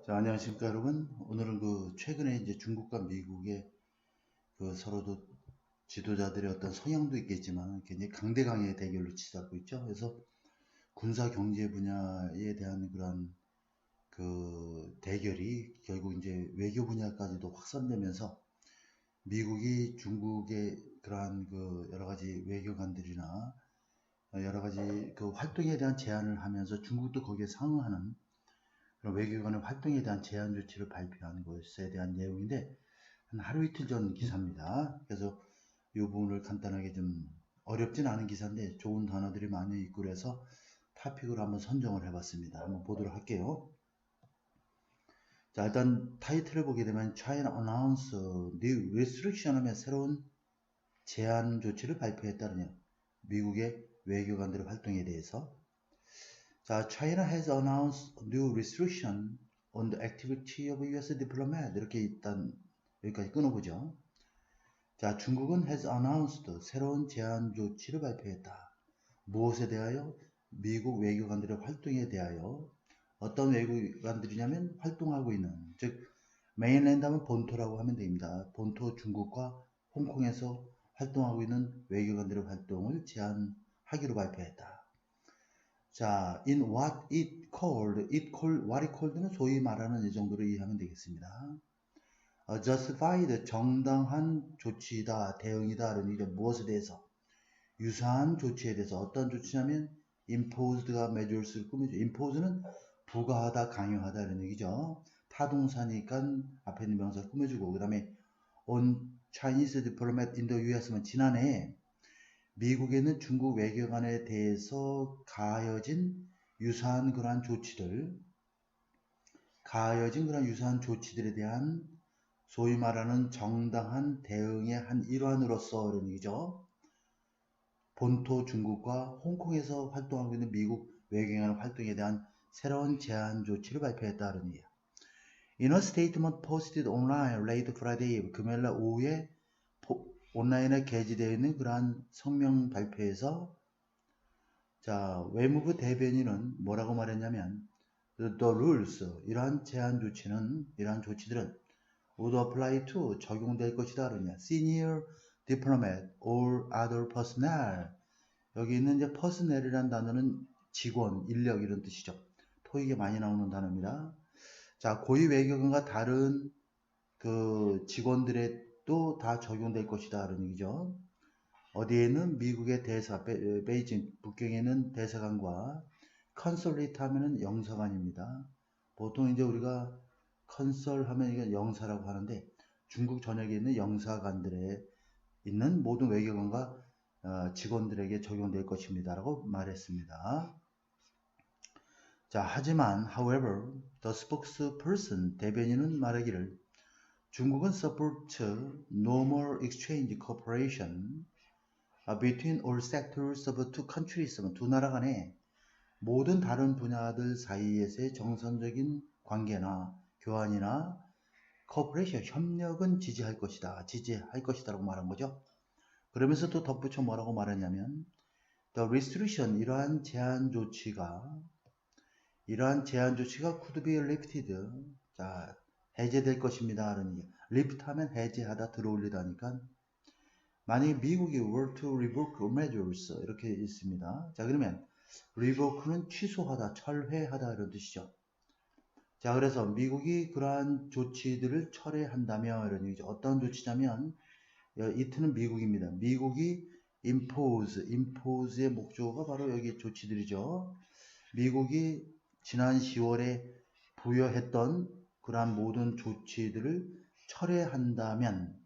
자, 안녕하십니까, 여러분. 오늘은 최근에 이제 중국과 미국의 서로도 지도자들의 어떤 성향도 있겠지만 굉장히 강대강의 대결로 치닫고 있죠. 그래서 군사 경제 분야에 대한 그러한 대결이 결국 이제 외교 분야까지도 확산되면서 미국이 중국의 그러한 여러 가지 외교관들이나 여러 가지 활동에 대한 제안을 하면서 중국도 거기에 상응하는 그런 외교관의 활동에 대한 제한 조치를 발표한 것에 대한 내용인데 한 하루 이틀 전 기사입니다. 그래서 이 부분을 간단하게 좀 어렵진 않은 기사인데 좋은 단어들이 많이 있고 그래서 토픽으로 한번 선정을 해봤습니다. 한번 보도록 할게요. 자, 일단 타이틀을 보게 되면 China Announce New Restriction 하면 새로운 제한 조치를 발표했다는 미국의 외교관들의 활동에 대해서. 자, China has announced new restriction on the activity of U.S. diplomat. 이렇게 일단 여기까지 끊어보죠. 자, 중국은 has announced 새로운 제한 조치를 발표했다. 무엇에 대하여? 미국 외교관들의 활동에 대하여. 어떤 외교관들이냐면 활동하고 있는, 즉 메인랜드 하면 본토라고 하면 됩니다. 본토 중국과 홍콩에서 활동하고 있는 외교관들의 활동을 제한하기로 발표했다. 자, in what it called는 소위 말하는 이 정도로 이해하면 되겠습니다. justified, 정당한 조치이다, 대응이다, 이런 얘기죠. 무엇에 대해서? 유사한 조치에 대해서. 어떤 조치냐면 imposed가 measures를 꾸미죠. impose는 부과하다, 강요하다 이런 얘기죠. 타동사니까 앞에 있는 명사를 꾸며주고, 그 다음에 on Chinese diplomat in the US는 지난해 미국에 있는 중국 외교관에 대해서 가해진 유사한 그러한 조치들에 대한 소위 말하는 정당한 대응의 한 일환으로서 이런 얘기죠. 본토 중국과 홍콩에서 활동하고 있는 미국 외교관 활동에 대한 새로운 제한 조치를 발표했다는 얘기예요. In a statement posted online late Friday, 금요일날 오후에 온라인에 게재되어 있는 그러한 성명 발표에서 자, 외무부 대변인은 뭐라고 말했냐면 the rules, 이러한 제한 조치들은 would apply to, 적용될 것이다 그러냐. senior diplomat or other personnel. 여기 있는 이제 personnel이라는 단어는 직원, 인력 이런 뜻이죠. 토익에 많이 나오는 단어입니다. 자, 고위 외교관과 다른 직원들에도 다 적용될 것이다 그런 얘기죠. 어디에는 미국의 대사, 베이징, 북경에 있는 대사관과 컨설레이트 하면은 영사관입니다. 보통 이제 우리가 컨설 하면 이건 영사라고 하는데 중국 전역에 있는 영사관들에 있는 모든 외교관과 직원들에게 적용될 것입니다. 라고 말했습니다. 자, 하지만, however, the spokesperson, 대변인은 말하기를 중국은 support normal exchange cooperation between all sectors of two countries, 두 나라 간에 모든 다른 분야들 사이에서의 정상적인 관계나 교환이나 cooperation, 협력은 지지할 것이다라고 말한 거죠. 그러면서 또 덧붙여 뭐라고 말했냐면 the restriction, 이러한 제한 조치가 could be lifted, 자, 해제될 것입니다. lift 하면 해제하다, 들어올리다니까 만약에 미국이 were to revoke measures 이렇게 있습니다. 자, 그러면 revoke는 취소하다, 철회하다 이런 뜻이죠. 자, 그래서 미국이 그러한 조치들을 철회한다면 이런 얘기죠. 어떤 조치냐면 it는 미국입니다. 미국이 impose의 목적어가 바로 여기 조치들이죠. 미국이 지난 10월에 부여했던 그러한 모든 조치들을 철회한다면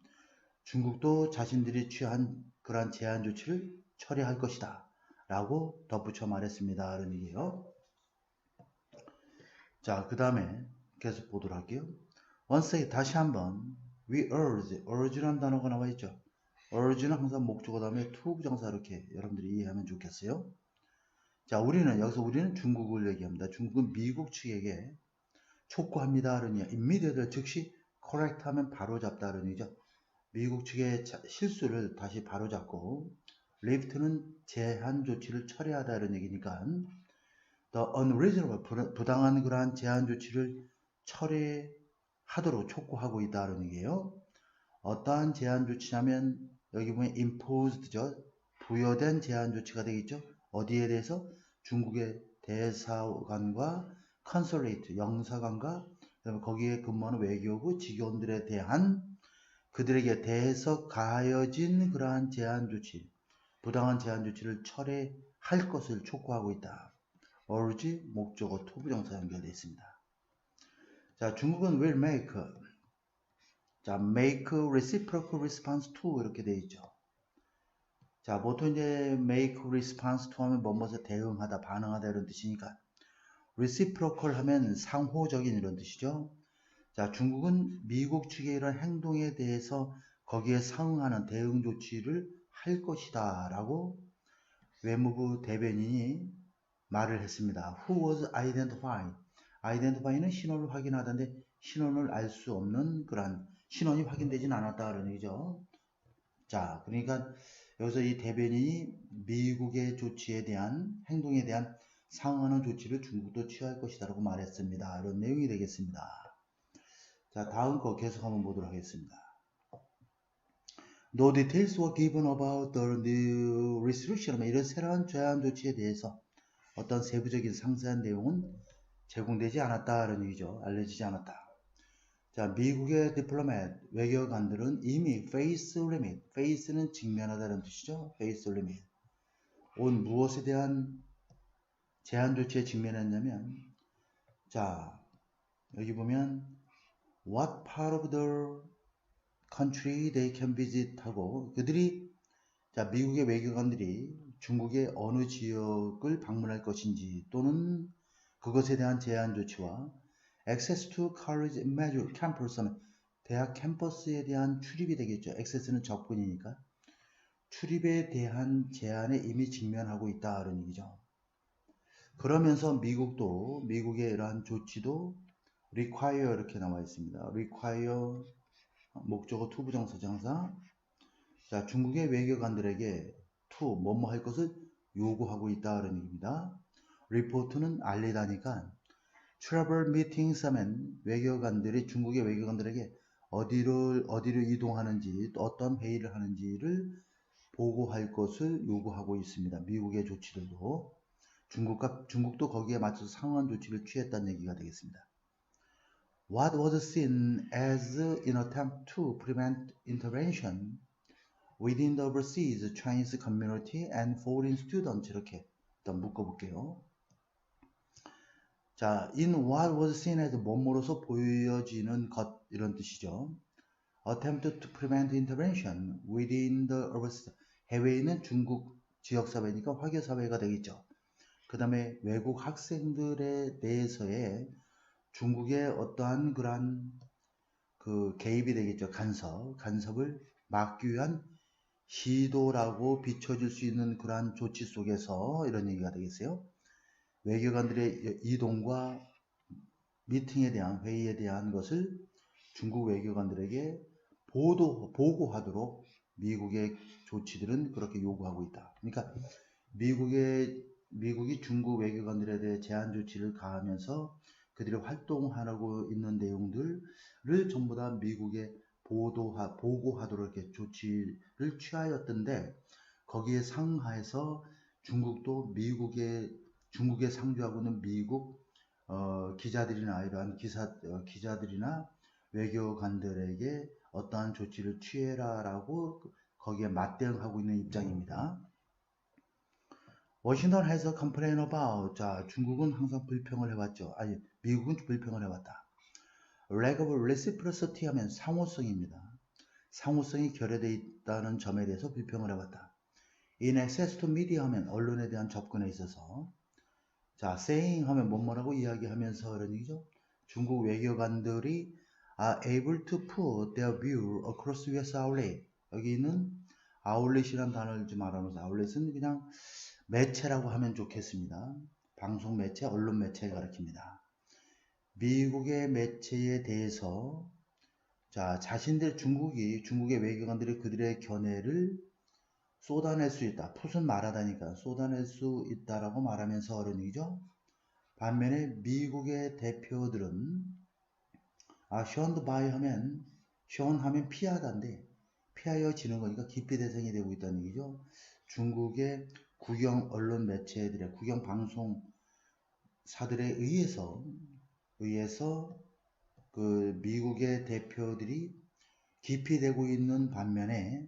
중국도 자신들이 취한 그러한 제한 조치를 철회할 것이다 라고 덧붙여 말했습니다. 이런 얘기예요. 자, 그 다음에 계속 보도록 할게요. once again, 다시 한번 we urge라는 단어가 나와 있죠. urge는 항상 목적어 다음에 to 부정사 이렇게 여러분들이 이해하면 좋겠어요. 자, 여기서 우리는 중국을 얘기합니다. 중국은 미국 측에게 촉구합니다. 이런 얘기. immediate, 즉시 correct 하면 바로잡다 이런 얘기죠. 미국 측의 실수를 다시 바로잡고 lift는 제한 조치를 철회하다 이런 얘기니까 the unreasonable, 부당한 그러한 제한 조치를 철회하도록 촉구하고 있다는 얘기예요. 어떠한 제한 조치냐면 여기 보면 imposed죠. 부여된 제한 조치가 되겠죠. 어디에 대해서? 중국의 대사관과 컨설레이트, 영사관과 그다음에 거기에 근무하는 외교부 직원들에 대한 그들에게 대해서 가해진 그러한 제한 조치, 부당한 제한 조치를 철회할 것을 촉구하고 있다. urge 목적어 투부정사 연결되어 있습니다. 자, 중국은 will make, 자, make reciprocal response to 이렇게 되어 있죠. 자, 보통 이제 make response to 하면 뭐뭐에 대응하다, 반응하다 이런 뜻이니까 reciprocal 하면 상호적인 이런 뜻이죠. 자, 중국은 미국 측의 이런 행동에 대해서 거기에 상응하는 대응 조치를 할 것이다 라고 외무부 대변인이 말을 했습니다. Who was identified? identify는 신원을 확인하다인데 신원을 알 수 없는 그런 신원이 확인되진 않았다는 얘기죠. 자, 그러니까 여기서 이 대변인이 미국의 조치에 대한 행동에 대한 상응하는 조치를 중국도 취할 것이다 라고 말했습니다. 이런 내용이 되겠습니다. 자, 다음 거 계속 한번 보도록 하겠습니다. No details were given about the new restriction. 이런 새로운 제한 조치에 대해서 어떤 세부적인 상세한 내용은 제공되지 않았다는 얘기죠. 알려지지 않았다. 자, 미국의 디플로맷, 외교관들은 이미 face limit, face는 직면하다는 뜻이죠. face limit. 온 무엇에 대한 제한 조치에 직면했냐면, 자, 여기 보면 what part of the country they can visit 하고 그들이 자, 미국의 외교관들이 중국의 어느 지역을 방문할 것인지 또는 그것에 대한 제한 조치와 access to college major campus 하면 대학 캠퍼스에 대한 출입이 되겠죠. access는 접근이니까 출입에 대한 제한에 이미 직면하고 있다는 얘기죠. 그러면서 미국도 미국의 이러한 조치도 require 이렇게 나와 있습니다. require 목적어 투부정사정사. 자, 중국의 외교관들에게 to 뭐뭐 할 것을 요구하고 있다는 얘기입니다. 리포트는 알리다니까 travel meetings 하면 외교관들이 중국의 외교관들에게 어디로 이동하는지 또 어떤 회의를 하는지를 보고할 것을 요구하고 있습니다. 미국의 조치들도 중국도 거기에 맞춰서 상응한 조치를 취했다는 얘기가 되겠습니다. What was seen as an attempt to prevent intervention within the overseas Chinese community and foreign students 이렇게 일단 묶어볼게요. 자, in what was seen as 뭐뭐로서 보여지는 것 이런 뜻이죠. Attempt to prevent intervention within the overseas 해외에 있는 중국 지역사회니까 화교사회가 되겠죠. 그 다음에 외국 학생들에 대해서의 중국의 어떠한 그러한 그 개입이 되겠죠. 간섭을 막기 위한 시도라고 비춰질 수 있는 그러한 조치 속에서 이런 얘기가 되겠어요. 외교관들의 이동과 미팅에 대한 회의에 대한 것을 중국 외교관들에게 보고하도록 미국의 조치들은 그렇게 요구하고 있다. 그러니까 미국이 중국 외교관들에 대해 제한 조치를 가하면서 그들이 활동하고 있는 내용들을 전부 다 미국에 보고하도록 이렇게 조치를 취하였던데 거기에 상하에서 중국도 중국에 상주하고 있는 미국 기자들이나 이러한 기자들이나 외교관들에게 어떠한 조치를 취해라라고 거기에 맞대응하고 있는 입장입니다. 워싱턴 has a complaint about. 자, 중국은 항상 불평을 해왔죠. 아니, 미국은 불평을 해왔다. lack of reciprocity 하면 상호성입니다. 상호성이 결여되어 있다는 점에 대해서 불평을 해왔다. in access to media 하면 언론에 대한 접근에 있어서 자, saying 하면 뭐뭐라고 이야기하면서 이런 얘기죠. 중국 외교관들이 are able to put their view across US outlet. 여기 있는 outlet이라는 단어를 좀 알아보면서 outlet은 그냥 매체라고 하면 좋겠습니다. 방송 매체, 언론 매체를 가리킵니다. 미국의 매체에 대해서 자, 중국의 외교관들이 그들의 견해를 쏟아낼 수 있다. 풋은 말하다니까 쏟아낼 수 있다라고 말하면서 어른 얘기죠. 반면에 미국의 대표들은 shunned by 하면 shun 하면 피하다인데 피하여지는 거니까 기피 대상이 되고 있다는 얘기죠. 중국의 국영 언론 매체들의 국영 방송사들에 의해서 그 미국의 대표들이 기피되고 있는 반면에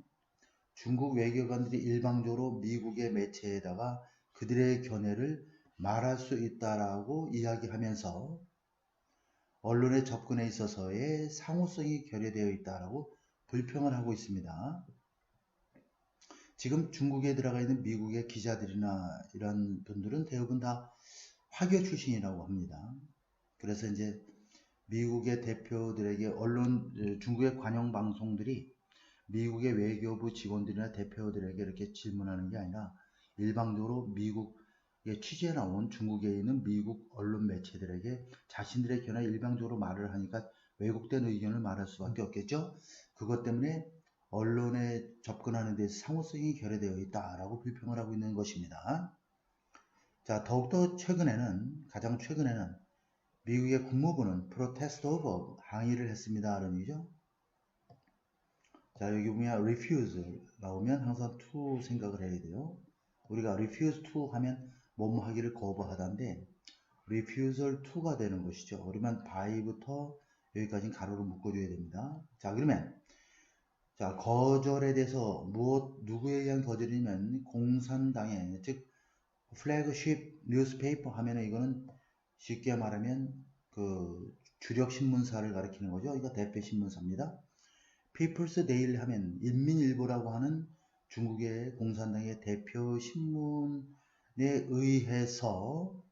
중국 외교관들이 일방적으로 미국의 매체에다가 그들의 견해를 말할 수 있다라고 이야기하면서 언론의 접근에 있어서의 상호성이 결여되어 있다라고 불평을 하고 있습니다. 지금 중국에 들어가 있는 미국의 기자들이나 이런 분들은 대부분 다 화교 출신이라고 합니다. 그래서 이제 미국의 대표들에게 중국의 관영 방송들이 미국의 외교부 직원들이나 대표들에게 이렇게 질문하는 게 아니라 일방적으로 미국에 취재에 나온 중국에 있는 미국 언론 매체들에게 자신들의 견해 일방적으로 말을 하니까 왜곡된 의견을 말할 수밖에 없겠죠. 그것 때문에 언론에 접근하는 데서 상호성이 결여되어 있다라고 불평을 하고 있는 것입니다. 자, 더욱더 가장 최근에는 미국의 국무부는 protest over 항의를 했습니다. 라는 얘기죠. 자, 여기 보면 refuse 나오면 항상 to 생각을 해야 돼요. 우리가 refuse to 하면 뭐뭐 하기를 거부하다인데 refusal to가 되는 것이죠. 그러면 by부터 여기까지는 가로로 묶어줘야 됩니다. 자, 그러면 자, 거절에 대해서 누구에 의한 거절이면 공산당의 즉 flagship newspaper 하면은 이거는 쉽게 말하면 그 주력 신문사를 가리키는 거죠. 이거 대표 신문사입니다. People's Daily 하면 인민일보라고 하는 중국의 공산당의 대표 신문에 의해서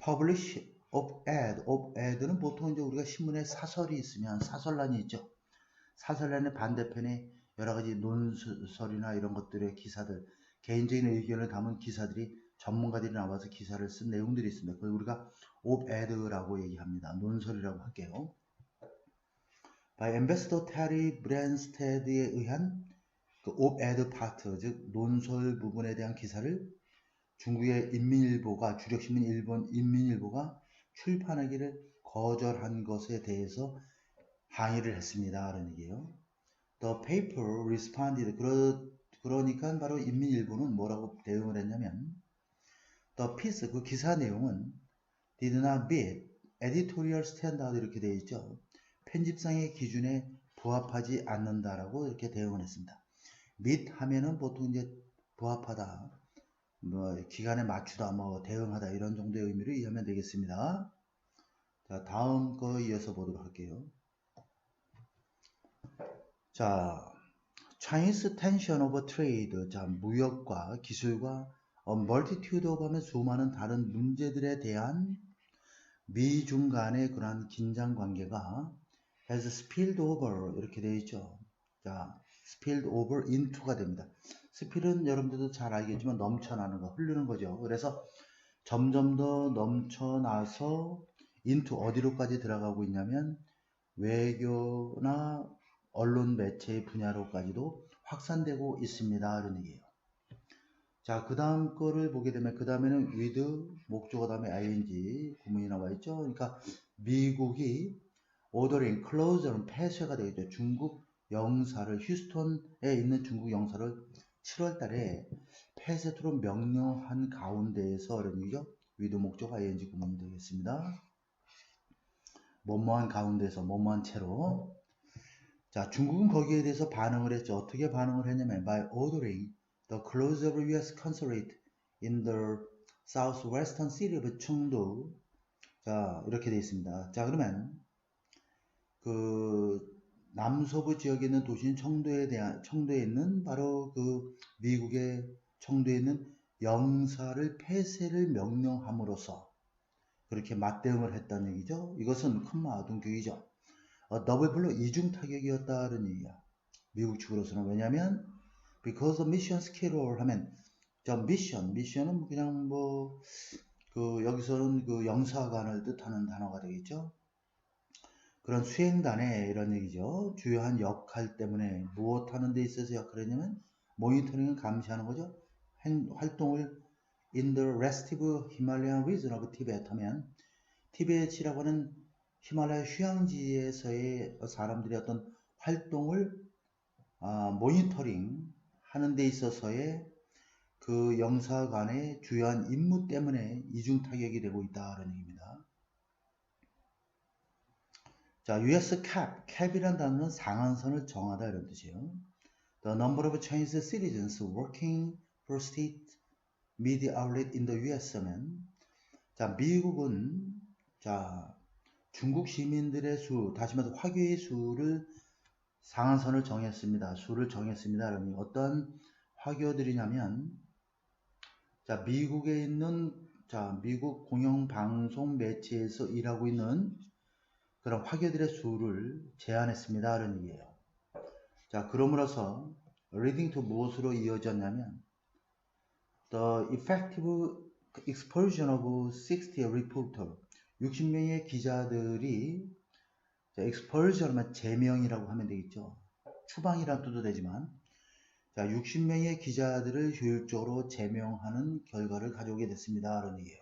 publish op-ed는 보통 이제 우리가 신문에 사설이 있으면 사설란이 있죠. 사설란의 반대편에 여러 가지 논설이나 이런 것들의 기사들, 개인적인 의견을 담은 기사들이 전문가들이 나와서 기사를 쓴 내용들이 있습니다. 그걸 우리가 op-ed라고 얘기합니다. 논설이라고 할게요. by Ambassador Terry Branstad에 의한 그 op-ed 파트, 즉 논설 부분에 대한 기사를 중국의 인민일보가 주력신문 인민일보가 출판하기를 거절한 것에 대해서 항의를 했습니다. 라는 얘기예요. The paper responded. 그러니까 바로 인민일보는 뭐라고 대응을 했냐면 The piece, 그 기사 내용은 did not meet editorial standard 이렇게 되어 있죠. 편집상의 기준에 부합하지 않는다라고 이렇게 대응을 했습니다. meet 하면은 보통 이제 부합하다, 뭐 기간에 맞추다, 뭐 대응하다 이런 정도의 의미를 이해하면 되겠습니다. 자, 다음 거 이어서 보도록 할게요. 자, Chinese tension over trade, 자, 무역과 기술과 multitude of 하면 수많은 다른 문제들에 대한 미중 간의 그러한 긴장 관계가 has spilled over 이렇게 되어 있죠. 자, spilled over into가 됩니다. spill은 여러분들도 잘 알겠지만 넘쳐나는 거, 흐르는 거죠. 그래서 점점 더 넘쳐나서 into 어디로까지 들어가고 있냐면 외교나 언론 매체의 분야로까지도 확산되고 있습니다. 이런 얘기예요. 자, 그 다음 거를 보게 되면 그 다음에는 with 목적어 다음에 ing 구문이 나와 있죠. 그러니까 미국이 ordering close는 폐쇄가 되겠죠. 중국 영사를 휴스턴에 있는 중국 영사를 7월 달에 폐쇄토록 명령한 가운데에서 이런 얘기죠. with 목적어 ing 구문이 되겠습니다. 뭐뭐한 가운데서 뭐뭐한 채로. 자, 중국은 거기에 대해서 반응을 했죠. 어떻게 반응을 했냐면 by ordering the close of U.S. consulate in the southwestern city of 청도. 자, 이렇게 되어 있습니다. 자, 그러면 그 남서부 지역에 있는 도시인 청도에 있는 바로 그 미국의 청도에 있는 영사를 폐쇄를 명령함으로써 그렇게 맞대응을 했다는 얘기죠. 이것은 큰 마동격이죠. 더블블로 이중 타격이었다는 얘기야. 미국 측으로서는. 왜냐하면 because of mission schedule 하면 저 mission은 그냥 뭐 그 여기서는 그 영사관을 뜻하는 단어가 되겠죠. 그런 수행단의 이런 얘기죠. 주요한 역할 때문에 무엇 하는 데 있어서 역할을 했냐면 모니터링을 감시하는 거죠. 활동을 in the restive Himalayan region of Tibet 하면 티베트라고 하는 히말라야 휴양지에서의 사람들의 어떤 활동을 모니터링 하는 데 있어서의 그 영사관의 주요한 임무 때문에 이중 타격이 되고 있다는 얘기입니다. 자, US cap이란 단어는 상한선을 정하다 이런 뜻이에요. The number of Chinese citizens working for state media outlet in the US면, 자, 미국은 자 중국 시민들의 수, 다시 말해서 화교의 수를 상한선을 정했습니다. 수를 정했습니다. 그러니 어떤 화교들이냐면, 자, 미국에 있는 미국 공영방송 매체에서 일하고 있는 그런 화교들의 수를 제한했습니다. 라는 얘기예요. 자, 그럼으로써 reading to 무엇으로 이어졌냐면 the effective expulsion of 60 reporter 60명의 기자들이 expulsion 제명이라고 하면 되겠죠. 추방이란 뜻도 되지만 자, 60명의 기자들을 효율적으로 제명하는 결과를 가져오게 됐습니다. 라는 얘기예요.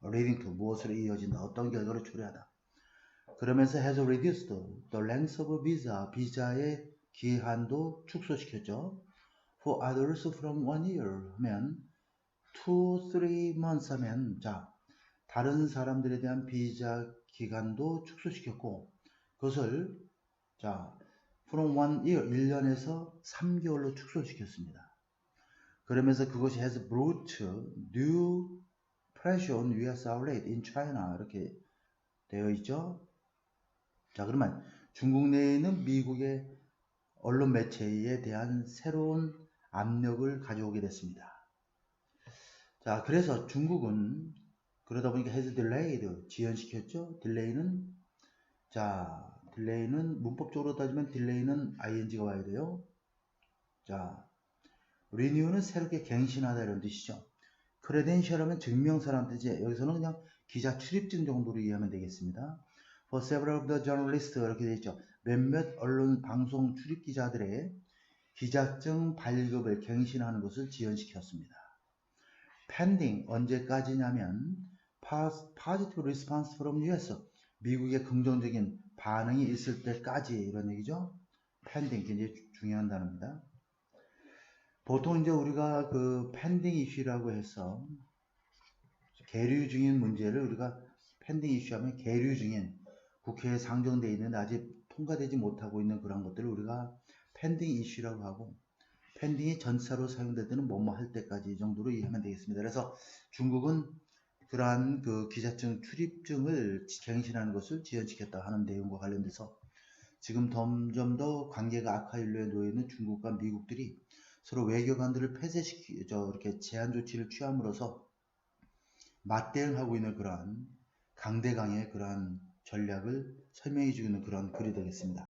reading to 무엇으로 이어진다. 어떤 결과를 초래하다. 그러면서 has reduced the length of visa, 비자의 기한도 축소시켰죠. For others from 1 year 하면 2, 3 months 하면 자, 다른 사람들에 대한 비자 기간도 축소시켰고 그것을 자, from 1 year, 1년에서 3개월로 축소시켰습니다. 그러면서 그것이 has brought new pressure on US outlet in China 이렇게 되어 있죠. 자, 그러면 중국 내에는 미국의 언론 매체에 대한 새로운 압력을 가져오게 됐습니다. 자, 그래서 중국은 그러다 보니까 has delayed, 지연시켰죠. 딜레이는 문법적으로 따지면 딜레이는 ing가 와야 돼요. 자, renew는 새롭게 갱신하다 이런 뜻이죠. credential 하면 증명서라는 뜻이에요. 여기서는 그냥 기자 출입증 정도로 이해하면 되겠습니다. For several of the journalists 이렇게 되어 있죠. 몇몇 언론 방송 출입 기자들의 기자증 발급을 갱신하는 것을 지연시켰습니다. pending 언제까지냐면 positive response from US 미국의 긍정적인 반응이 있을 때까지 이런 얘기죠. pending 굉장히 중요한 단어입니다. 보통 이제 우리가 그 pending issue라고 해서 계류 중인 문제를 우리가 pending issue 하면 계류 중인 국회에 상정되어 있는 아직 통과되지 못하고 있는 그런 것들을 우리가 pending issue라고 하고 pending이 전치사로 사용될 때는 뭐뭐 할 때까지 이 정도로 이해하면 되겠습니다. 그래서 중국은 그러한 그 기자증 출입증을 갱신하는 것을 지연시켰다 하는 내용과 관련돼서 지금 점점 더 관계가 악화일로에 놓여 있는 중국과 미국들이 서로 외교관들을 이렇게 제한 조치를 취함으로써 맞대응하고 있는 그러한 강대강의 그러한 전략을 설명해 주고 있는 그런 글이 되겠습니다.